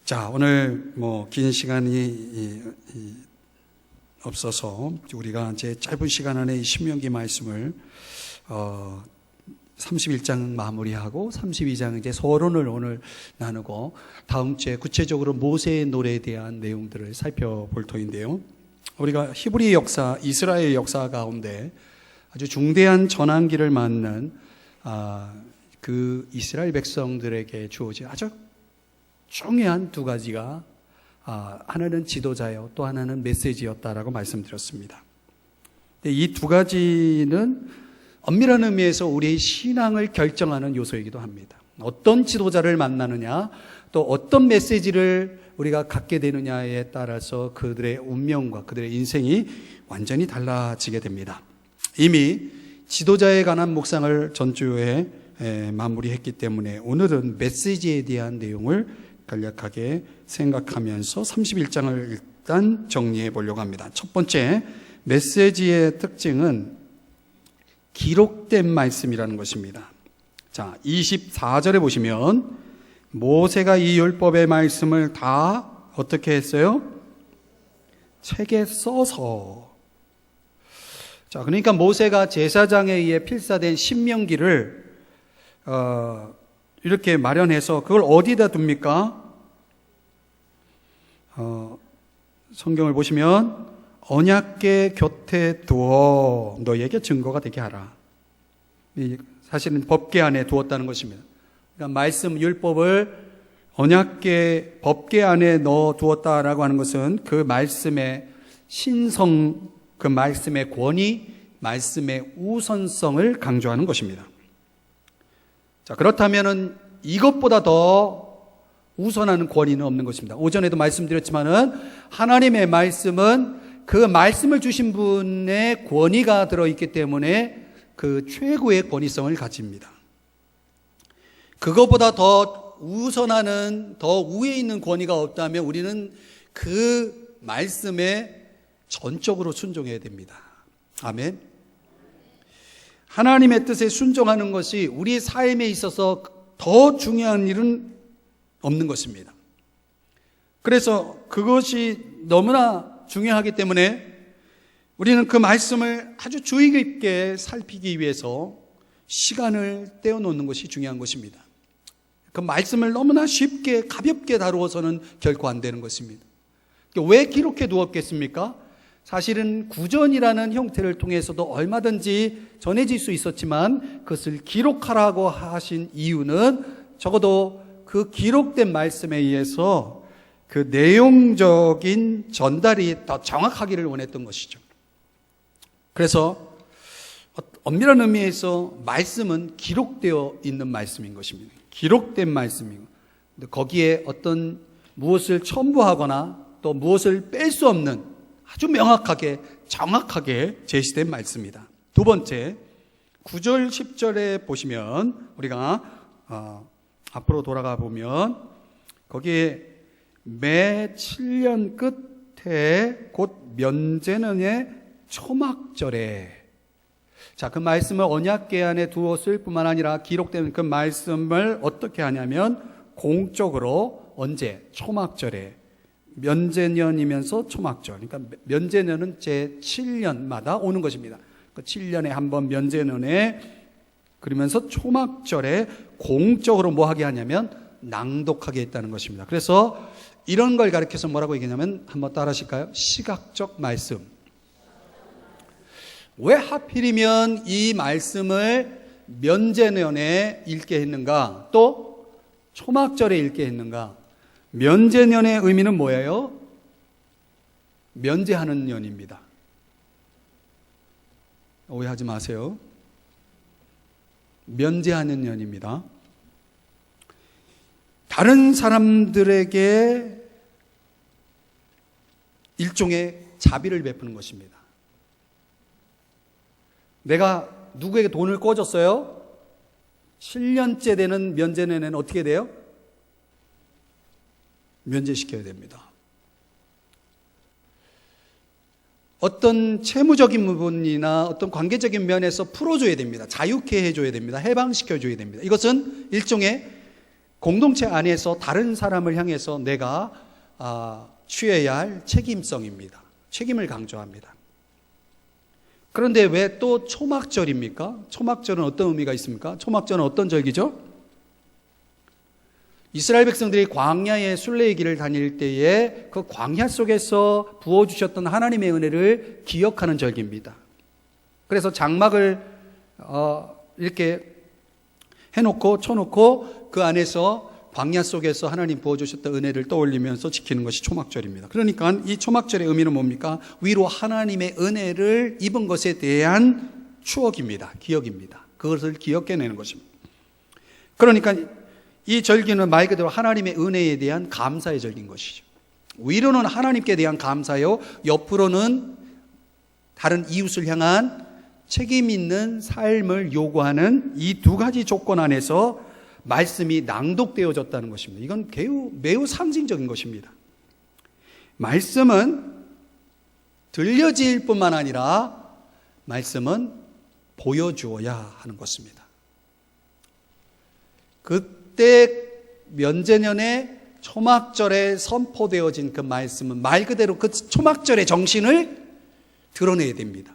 자, 오늘 긴 시간이 없어서 우리가 이제 짧은 시간 안에 이 신명기 말씀을 31장 마무리하고 32장 이제 서론을 오늘 나누고 다음 주에 구체적으로 모세의 노래에 대한 내용들을 살펴볼 터인데요. 우리가 히브리 역사, 이스라엘 역사 가운데 아주 중대한 전환기를 맞는 그 이스라엘 백성들에게 주어진 아주 중요한 두 가지가 하나는 지도자요, 또 하나는 메시지였다라고 말씀드렸습니다. 이 두 가지는 엄밀한 의미에서 우리의 신앙을 결정하는 요소이기도 합니다. 어떤 지도자를 만나느냐, 또 어떤 메시지를 우리가 갖게 되느냐에 따라서 그들의 운명과 그들의 인생이 완전히 달라지게 됩니다. 이미 지도자에 관한 묵상을 전주에 마무리했기 때문에 오늘은 메시지에 대한 내용을 간략하게 생각하면서 31장을 일단 정리해 보려고 합니다. 첫 번째, 메시지의 특징은 기록된 말씀이라는 것입니다. 자, 24절에 보시면 모세가 이 율법의 말씀을 다 어떻게 했어요? 책에 써서. 자, 그러니까 모세가 제사장에 의해 필사된 신명기를 이렇게 마련해서 그걸 어디다 둡니까? 성경을 보시면 언약궤 곁에 두어 너희에게 증거가 되게 하라. 사실은 법궤 안에 두었다는 것입니다. 그러니까 말씀 율법을 언약궤 법궤 안에 넣어 두었다라고 하는 것은 그 말씀의 신성, 그 말씀의 권위, 말씀의 우선성을 강조하는 것입니다. 자, 그렇다면은 이것보다 더 우선하는 권위는 없는 것입니다. 오전에도 말씀드렸지만은 하나님의 말씀은 그 말씀을 주신 분의 권위가 들어있기 때문에 그 최고의 권위성을 가집니다. 그것보다 더 우선하는, 더 위에 있는 권위가 없다면 우리는 그 말씀에 전적으로 순종해야 됩니다. 아멘. 하나님의 뜻에 순종하는 것이 우리 삶에 있어서 더 중요한 일은 없는 것입니다. 그래서 그것이 너무나 중요하기 때문에 우리는 그 말씀을 아주 주의 깊게 살피기 위해서 시간을 떼어놓는 것이 중요한 것입니다. 그 말씀을 너무나 쉽게 가볍게 다루어서는 결코 안 되는 것입니다. 왜 기록해 두었겠습니까? 사실은 구전이라는 형태를 통해서도 얼마든지 전해질 수 있었지만 그것을 기록하라고 하신 이유는 적어도 그 기록된 말씀에 의해서 그 내용적인 전달이 더 정확하기를 원했던 것이죠. 그래서 엄밀한 의미에서 말씀은 기록되어 있는 말씀인 것입니다. 기록된 말씀이고 거기에 어떤 무엇을 첨부하거나 또 무엇을 뺄 수 없는 아주 명확하게 정확하게 제시된 말씀이다. 두 번째, 9절 10절에 보시면 우리가 앞으로 돌아가 보면 거기에 매 7년 끝에 곧 면제년의 초막절에, 자, 그 말씀을 언약궤 안에 두었을 뿐만 아니라 기록된 그 말씀을 어떻게 하냐면 공적으로 언제? 초막절에, 면제년이면서 초막절. 그러니까 면제년은 제 7년마다 오는 것입니다. 그 7년에 한 번 면제년에, 그러면서 초막절에 공적으로 뭐 하게 하냐면 낭독하게 했다는 것입니다. 그래서 이런 걸 가르쳐서 뭐라고 얘기하냐면 한번 따라 하실까요? 시각적 말씀. 왜 하필이면 이 말씀을 면제년에 읽게 했는가? 또 초막절에 읽게 했는가? 면제년의 의미는 뭐예요? 면제하는 년입니다. 오해하지 마세요. 면제하는 년입니다. 다른 사람들에게 일종의 자비를 베푸는 것입니다. 내가 누구에게 돈을 꿔줬어요? 7년째 되는 면제년에는 어떻게 돼요? 면제시켜야 됩니다. 어떤 채무적인 부분이나 어떤 관계적인 면에서 풀어줘야 됩니다. 자유케 해줘야 됩니다. 해방시켜줘야 됩니다. 이것은 일종의 공동체 안에서 다른 사람을 향해서 내가 취해야 할 책임성입니다. 책임을 강조합니다. 그런데 왜 또 초막절입니까? 초막절은 어떤 의미가 있습니까? 초막절은 어떤 절기죠? 이스라엘 백성들이 광야의 순례의 길을 다닐 때에 그 광야 속에서 부어주셨던 하나님의 은혜를 기억하는 절기입니다. 그래서 장막을 이렇게 해놓고 쳐놓고 그 안에서 광야 속에서 하나님 부어주셨던 은혜를 떠올리면서 지키는 것이 초막절입니다. 그러니까 이 초막절의 의미는 뭡니까? 위로 하나님의 은혜를 입은 것에 대한 추억입니다. 기억입니다. 그것을 기억해내는 것입니다. 그러니까 이 절기는 말 그대로 하나님의 은혜에 대한 감사의 절기인 것이죠. 위로는 하나님께 대한 감사요, 옆으로는 다른 이웃을 향한 책임 있는 삶을 요구하는 이 두 가지 조건 안에서 말씀이 낭독되어졌다는 것입니다. 이건 매우 상징적인 것입니다. 말씀은 들려질 뿐만 아니라 말씀은 보여주어야 하는 것입니다. 그때 면제년에 초막절에 선포되어진 그 말씀은 말 그대로 그 초막절의 정신을 드러내야 됩니다.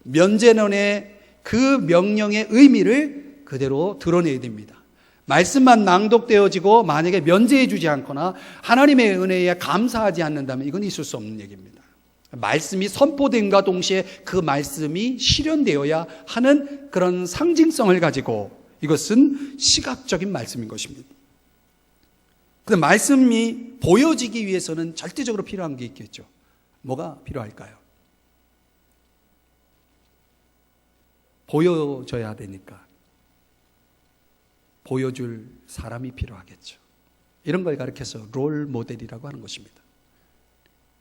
면제년의 그 명령의 의미를 그대로 드러내야 됩니다. 말씀만 낭독되어지고 만약에 면제해 주지 않거나 하나님의 은혜에 감사하지 않는다면 이건 있을 수 없는 얘기입니다. 말씀이 선포됨과 동시에 그 말씀이 실현되어야 하는 그런 상징성을 가지고 이것은 시각적인 말씀인 것입니다. 그런데 말씀이 보여지기 위해서는 절대적으로 필요한 게 있겠죠. 뭐가 필요할까요? 보여져야 되니까 보여줄 사람이 필요하겠죠. 이런 걸 가르쳐서 롤 모델이라고 하는 것입니다.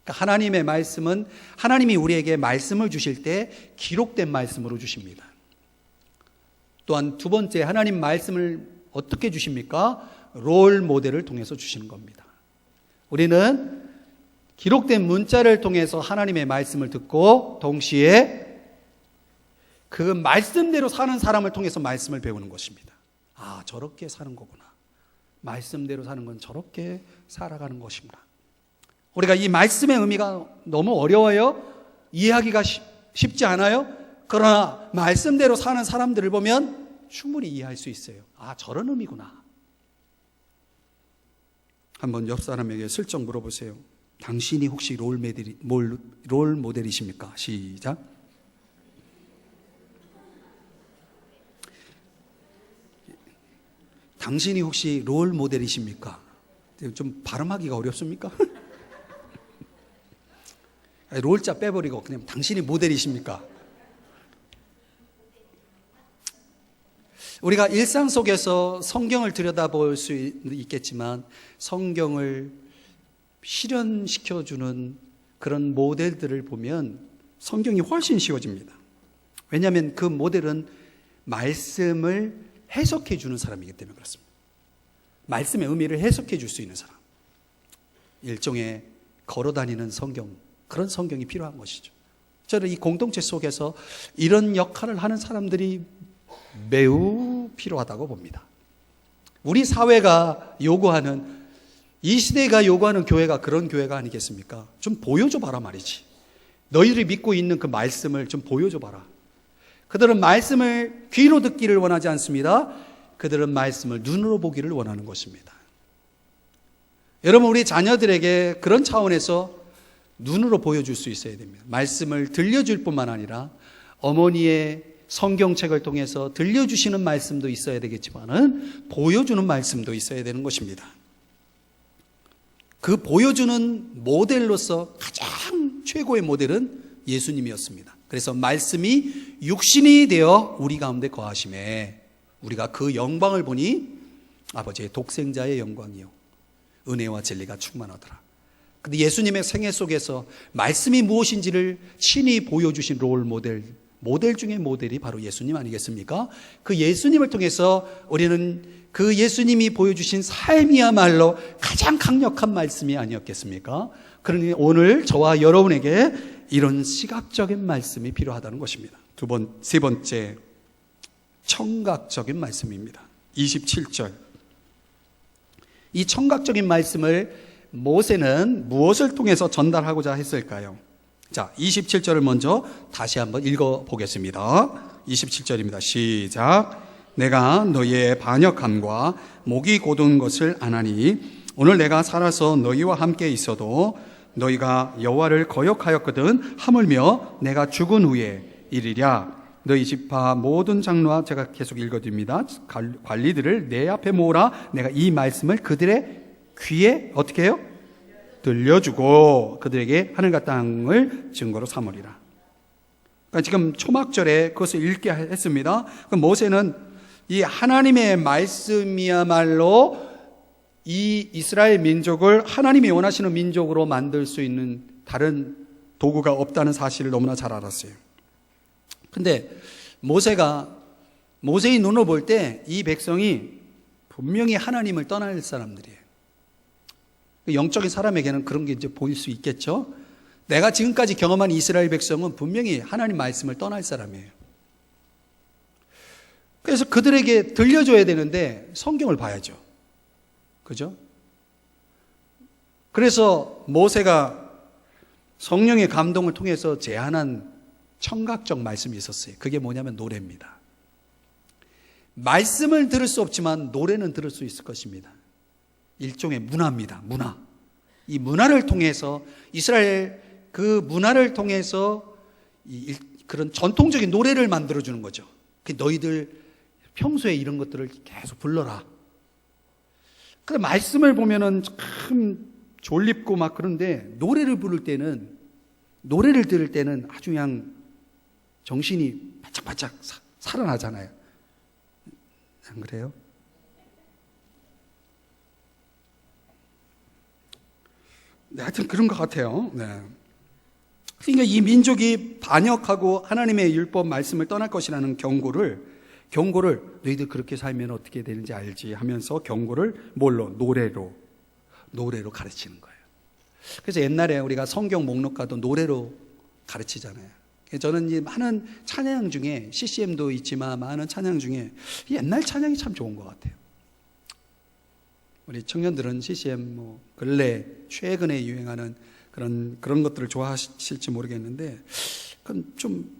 그러니까 하나님의 말씀은 하나님이 우리에게 말씀을 주실 때 기록된 말씀으로 주십니다. 또한 두 번째, 하나님 말씀을 어떻게 주십니까? 롤 모델을 통해서 주시는 겁니다. 우리는 기록된 문자를 통해서 하나님의 말씀을 듣고 동시에 그 말씀대로 사는 사람을 통해서 말씀을 배우는 것입니다. 아, 저렇게 사는 거구나. 말씀대로 사는 건 저렇게 살아가는 것입니다. 우리가 이 말씀의 의미가 너무 어려워요. 이해하기가 쉽지 않아요. 그러나 말씀대로 사는 사람들을 보면 충분히 이해할 수 있어요. 아, 저런 의미구나. 한번 옆 사람에게 슬쩍 물어보세요. 당신이 혹시 롤 모델이십니까? 시작. 당신이 혹시 롤 모델이십니까? 좀 발음하기가 어렵습니까? 롤자 빼버리고 그냥 당신이 모델이십니까? 우리가 일상 속에서 성경을 들여다볼 수 있겠지만 성경을 실현시켜주는 그런 모델들을 보면 성경이 훨씬 쉬워집니다. 왜냐하면 그 모델은 말씀을 해석해 주는 사람이기 때문에 그렇습니다. 말씀의 의미를 해석해 줄 수 있는 사람. 일종의 걸어다니는 성경, 그런 성경이 필요한 것이죠. 저는 이 공동체 속에서 이런 역할을 하는 사람들이 매우 필요하다고 봅니다. 우리 사회가 요구하는, 이 시대가 요구하는 교회가 그런 교회가 아니겠습니까? 좀 보여줘 봐라 말이지. 너희들이 믿고 있는 그 말씀을 좀 보여줘 봐라. 그들은 말씀을 귀로 듣기를 원하지 않습니다. 그들은 말씀을 눈으로 보기를 원하는 것입니다. 여러분, 우리 자녀들에게 그런 차원에서 눈으로 보여줄 수 있어야 됩니다. 말씀을 들려줄 뿐만 아니라 어머니의 성경책을 통해서 들려주시는 말씀도 있어야 되겠지만은 보여주는 말씀도 있어야 되는 것입니다. 그 보여주는 모델로서 가장 최고의 모델은 예수님이었습니다. 그래서 말씀이 육신이 되어 우리 가운데 거하심에 우리가 그 영광을 보니 아버지의 독생자의 영광이요 은혜와 진리가 충만하더라. 근데 예수님의 생애 속에서 말씀이 무엇인지를 친히 보여주신 롤 모델 중에 모델이 바로 예수님 아니겠습니까? 그 예수님을 통해서 우리는 그 예수님이 보여주신 삶이야말로 가장 강력한 말씀이 아니었겠습니까? 그러니 오늘 저와 여러분에게 이런 시각적인 말씀이 필요하다는 것입니다. 세 번째, 청각적인 말씀입니다. 27절 이 청각적인 말씀을 모세는 무엇을 통해서 전달하고자 했을까요? 자, 27절을 먼저 다시 한번 읽어보겠습니다. 27절입니다. 시작. 내가 너희의 반역함과 목이 고든 것을 아나니 오늘 내가 살아서 너희와 함께 있어도 너희가 여호와를 거역하였거든 하물며 내가 죽은 후에 이르랴. 너희 지파 모든 장로와, 제가 계속 읽어드립니다, 관리들을 내 앞에 모으라. 내가 이 말씀을 그들의 귀에 어떻게 해요? 들려주고 그들에게 하늘과 땅을 증거로 삼으리라. 그러니까 지금 초막절에 그것을 읽게 했습니다. 그럼 모세는 이 하나님의 말씀이야말로 이 이스라엘 민족을 하나님이 원하시는 민족으로 만들 수 있는 다른 도구가 없다는 사실을 너무나 잘 알았어요. 근데 모세의 눈으로 볼 때 이 백성이 분명히 하나님을 떠날 사람들이에요. 영적인 사람에게는 그런 게 이제 보일 수 있겠죠. 내가 지금까지 경험한 이스라엘 백성은 분명히 하나님 말씀을 떠날 사람이에요. 그래서 그들에게 들려줘야 되는데 성경을 봐야죠. 그죠? 그래서 모세가 성령의 감동을 통해서 제안한 청각적 말씀이 있었어요. 그게 뭐냐면 노래입니다. 말씀을 들을 수 없지만 노래는 들을 수 있을 것입니다. 일종의 문화입니다. 문화. 이 문화를 통해서 이스라엘 그 문화를 통해서 그런 전통적인 노래를 만들어주는 거죠. 너희들 평소에 이런 것들을 계속 불러라. 그런데 말씀을 보면은 참 졸립고 막 그런데 노래를 들을 때는 아주 그냥 정신이 바짝바짝 살아나잖아요. 안 그래요? 네, 하여튼 그런 것 같아요. 네. 그러니까 이 민족이 반역하고 하나님의 율법 말씀을 떠날 것이라는 경고를 너희들 그렇게 살면 어떻게 되는지 알지 하면서 경고를 뭘로? 노래로 가르치는 거예요. 그래서 옛날에 우리가 성경 목록가도 노래로 가르치잖아요. 저는 이제 많은 찬양 중에 CCM도 있지만 많은 찬양 중에 옛날 찬양이 참 좋은 것 같아요. 우리 청년들은 CCM 근래 최근에 유행하는 그런 것들을 좋아하실지 모르겠는데, 그건 좀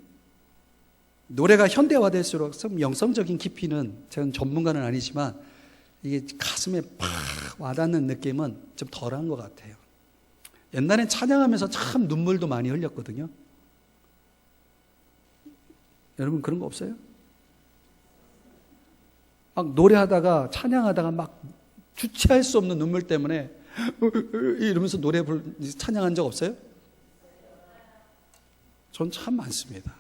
노래가 현대화될수록 좀 영성적인 깊이는, 저는 전문가는 아니지만 이게 가슴에 팍 와닿는 느낌은 좀 덜한 것 같아요. 옛날엔 찬양하면서 참 눈물도 많이 흘렸거든요. 여러분 그런 거 없어요? 막 노래하다가 찬양하다가 막 주체할 수 없는 눈물 때문에 이러면서 찬양한 적 없어요? 전 참 많습니다.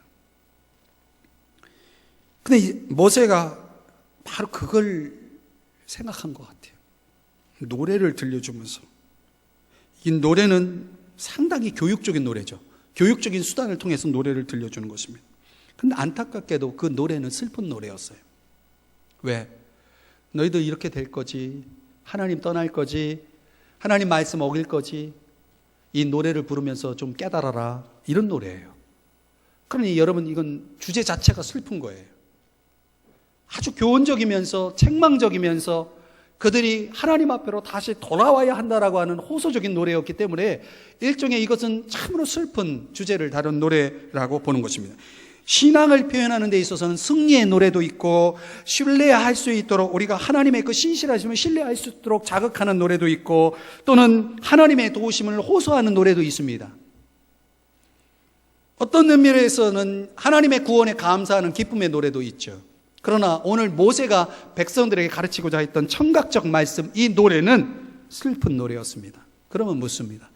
근데 모세가 바로 그걸 생각한 것 같아요. 노래를 들려주면서. 이 노래는 상당히 교육적인 노래죠. 교육적인 수단을 통해서 노래를 들려주는 것입니다. 근데 안타깝게도 그 노래는 슬픈 노래였어요. 왜? 너희들 이렇게 될 거지. 하나님 떠날 거지. 하나님 말씀 어길 거지. 이 노래를 부르면서 좀 깨달아라. 이런 노래예요. 그러니 여러분, 이건 주제 자체가 슬픈 거예요. 아주 교훈적이면서 책망적이면서 그들이 하나님 앞으로 다시 돌아와야 한다라고 하는 호소적인 노래였기 때문에 일종의 이것은 참으로 슬픈 주제를 다룬 노래라고 보는 것입니다. 신앙을 표현하는 데 있어서는 승리의 노래도 있고, 신뢰할 수 있도록 우리가 하나님의 그 신실하심을 신뢰할 수 있도록 자극하는 노래도 있고, 또는 하나님의 도우심을 호소하는 노래도 있습니다. 어떤 의미에서는 하나님의 구원에 감사하는 기쁨의 노래도 있죠. 그러나 오늘 모세가 백성들에게 가르치고자 했던 청각적 말씀, 이 노래는 슬픈 노래였습니다. 그러면 묻습니다.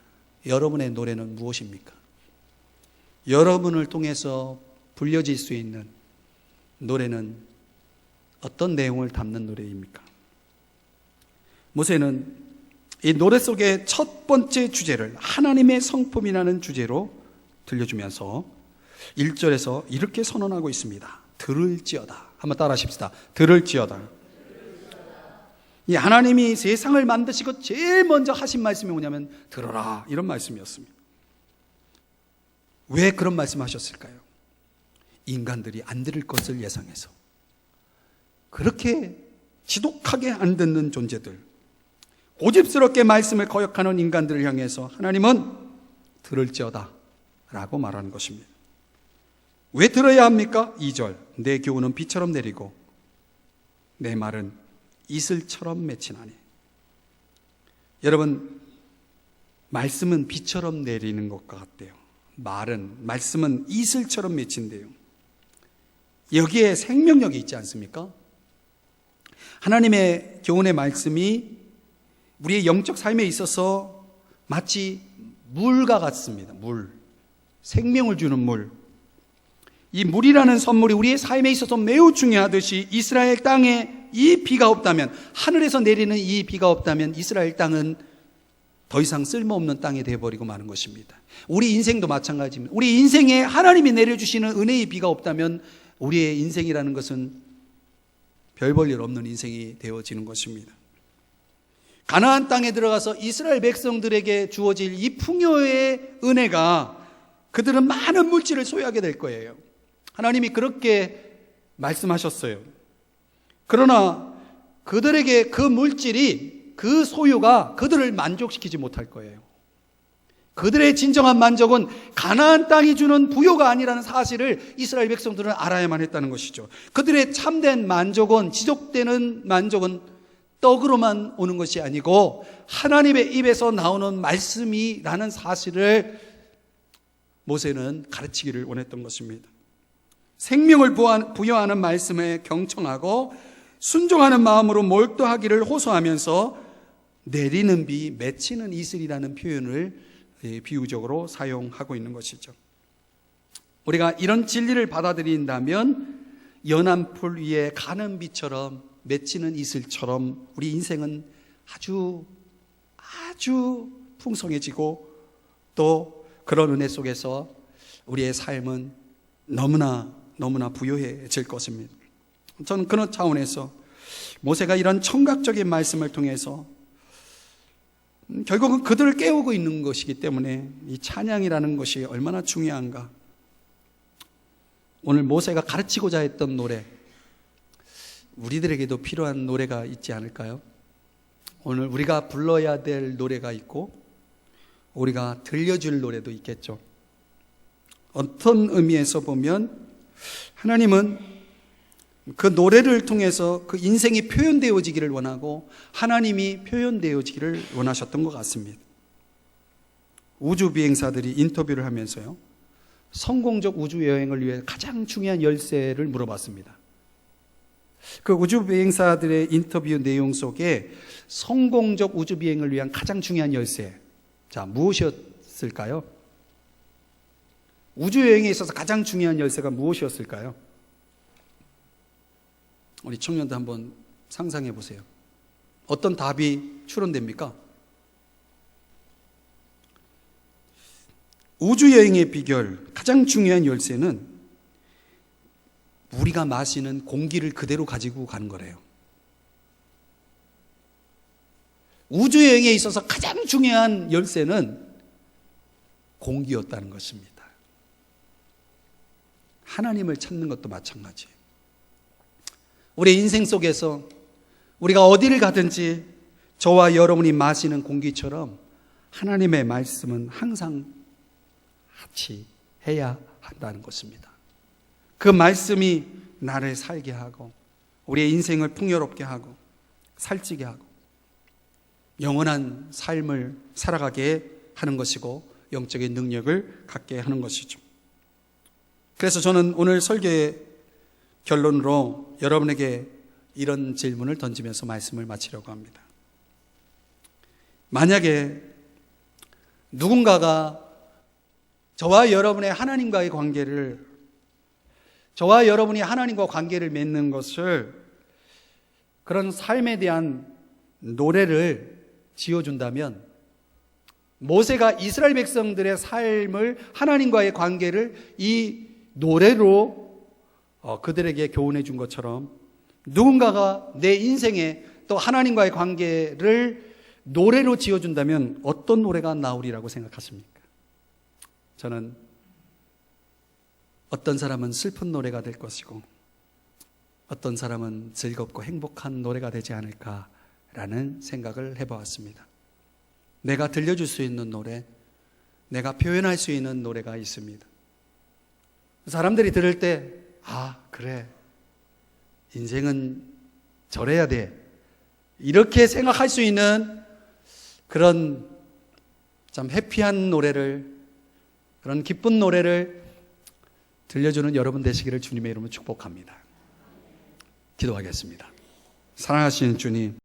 여러분의 노래는 무엇입니까? 여러분을 통해서 불려질 수 있는 노래는 어떤 내용을 담는 노래입니까? 모세는 이 노래 속의 첫 번째 주제를 하나님의 성품이라는 주제로 들려주면서 1절에서 이렇게 선언하고 있습니다. 들을지어다. 한번 따라 하십시다. 들을지어다. 이 하나님이 세상을 만드시고 제일 먼저 하신 말씀이 뭐냐면 들어라, 이런 말씀이었습니다. 왜 그런 말씀하셨을까요? 인간들이 안 들을 것을 예상해서. 그렇게 지독하게 안 듣는 존재들, 고집스럽게 말씀을 거역하는 인간들을 향해서 하나님은 들을지어다 라고 말하는 것입니다. 왜 들어야 합니까? 2절, 내 교훈은 비처럼 내리고 내 말은 이슬처럼 맺히나니. 여러분, 말씀은 비처럼 내리는 것과 같대요. 말씀은 이슬처럼 맺힌대요. 여기에 생명력이 있지 않습니까? 하나님의 교훈의 말씀이 우리의 영적 삶에 있어서 마치 물과 같습니다. 생명을 주는 물. 이 물이라는 선물이 우리의 삶에 있어서 매우 중요하듯이 이스라엘 땅에 이 비가 없다면, 하늘에서 내리는 이 비가 없다면 이스라엘 땅은 더 이상 쓸모없는 땅이 되어버리고 마는 것입니다. 우리 인생도 마찬가지입니다. 우리 인생에 하나님이 내려주시는 은혜의 비가 없다면 우리의 인생이라는 것은 별 볼 일 없는 인생이 되어지는 것입니다. 가나안 땅에 들어가서 이스라엘 백성들에게 주어질 이 풍요의 은혜가 그들은 많은 물질을 소유하게 될 거예요. 하나님이 그렇게 말씀하셨어요. 그러나 그들에게 그 물질이, 그 소유가 그들을 만족시키지 못할 거예요. 그들의 진정한 만족은 가나안 땅이 주는 부요가 아니라는 사실을 이스라엘 백성들은 알아야만 했다는 것이죠. 그들의 참된 만족은, 지속되는 만족은 떡으로만 오는 것이 아니고 하나님의 입에서 나오는 말씀이라는 사실을 모세는 가르치기를 원했던 것입니다. 생명을 부여하는 말씀에 경청하고 순종하는 마음으로 몰두하기를 호소하면서 내리는 비, 맺히는 이슬이라는 표현을 비유적으로 사용하고 있는 것이죠. 우리가 이런 진리를 받아들인다면 연한 풀 위에 가는 비처럼, 맺히는 이슬처럼 우리 인생은 아주 풍성해지고 또 그런 은혜 속에서 우리의 삶은 너무나 부요해질 것입니다. 저는 그런 차원에서 모세가 이런 청각적인 말씀을 통해서 결국은 그들을 깨우고 있는 것이기 때문에 이 찬양이라는 것이 얼마나 중요한가. 오늘 모세가 가르치고자 했던 노래, 우리들에게도 필요한 노래가 있지 않을까요? 오늘 우리가 불러야 될 노래가 있고 우리가 들려줄 노래도 있겠죠. 어떤 의미에서 보면 하나님은 그 노래를 통해서 그 인생이 표현되어지기를 원하고 하나님이 표현되어지기를 원하셨던 것 같습니다. 우주 비행사들이 인터뷰를 하면서요, 성공적 우주 여행을 위해 가장 중요한 열쇠를 물어봤습니다. 그 우주 비행사들의 인터뷰 내용 속에 성공적 우주 비행을 위한 가장 중요한 열쇠, 자, 무엇이었을까요? 우주 여행에 있어서 가장 중요한 열쇠가 무엇이었을까요? 우리 청년들 한번 상상해 보세요. 어떤 답이 추론됩니까? 우주 여행의 비결, 가장 중요한 열쇠는 우리가 마시는 공기를 그대로 가지고 가는 거래요. 우주 여행에 있어서 가장 중요한 열쇠는 공기였다는 것입니다. 하나님을 찾는 것도 마찬가지예요. 우리 인생 속에서 우리가 어디를 가든지 저와 여러분이 마시는 공기처럼 하나님의 말씀은 항상 같이 해야 한다는 것입니다. 그 말씀이 나를 살게 하고 우리의 인생을 풍요롭게 하고 살찌게 하고 영원한 삶을 살아가게 하는 것이고 영적인 능력을 갖게 하는 것이죠. 그래서 저는 오늘 설교의 결론으로 여러분에게 이런 질문을 던지면서 말씀을 마치려고 합니다. 만약에 누군가가 저와 여러분이 하나님과 관계를 맺는 것을, 그런 삶에 대한 노래를 지어준다면, 모세가 이스라엘 백성들의 삶을, 하나님과의 관계를 이 노래로 그들에게 교훈해 준 것처럼 누군가가 내 인생에 또 하나님과의 관계를 노래로 지어준다면 어떤 노래가 나오리라고 생각하십니까? 저는 어떤 사람은 슬픈 노래가 될 것이고 어떤 사람은 즐겁고 행복한 노래가 되지 않을까 라는 생각을 해보았습니다. 내가 들려줄 수 있는 노래, 내가 표현할 수 있는 노래가 있습니다. 사람들이 들을 때, 아, 그래. 인생은 저래야 돼. 이렇게 생각할 수 있는 그런 참 해피한 노래를, 그런 기쁜 노래를 들려주는 여러분 되시기를 주님의 이름으로 축복합니다. 기도하겠습니다. 사랑하시는 주님,